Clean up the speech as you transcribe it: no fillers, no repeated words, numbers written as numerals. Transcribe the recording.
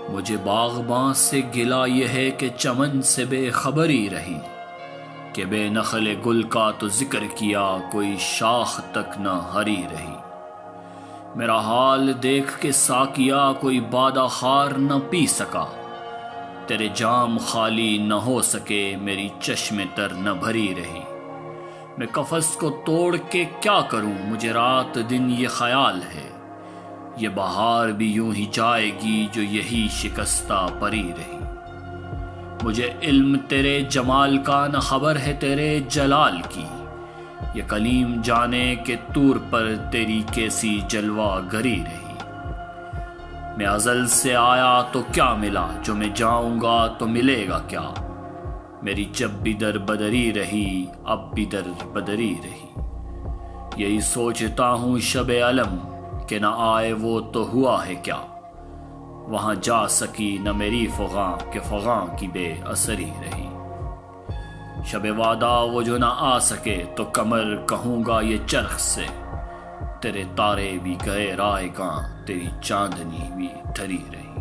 مجھے باغباں سے گلا یہ ہے کہ چمن سے بے خبری رہی، کہ بے نخل گل کا تو ذکر کیا کوئی شاخ تک نہ ہری رہی۔ میرا حال دیکھ کے ساقیا کوئی بادہ خار نہ پی سکا، تیرے جام خالی نہ ہو سکے میری چشم تر نہ بھری رہی۔ میں قفس کو توڑ کے کیا کروں، مجھے رات دن یہ خیال ہے، یہ بہار بھی یوں ہی جائے گی جو یہی شکستہ پری رہی۔ مجھے علم تیرے جمال کا نہ خبر ہے تیرے جلال کی، یہ کلیم جانے کہ طور پر تیری کیسی جلوہ گری رہی۔ میں ازل سے آیا تو کیا ملا، جو میں جاؤں گا تو ملے گا کیا، میری جب بھی در بدری رہی اب بھی در بدری رہی۔ یہی سوچتا ہوں شب علم کہ نہ آئے وہ تو ہوا ہے کیا، وہاں جا سکی نہ میری فغاں کہ فغاں کی بے اثری رہی۔ شب وعدہ وہ جو نہ آ سکے تو کمر کہوں گا یہ چرخ سے، تیرے تارے بھی گئے رائے گاں تیری چاندنی بھی ٹھری رہی۔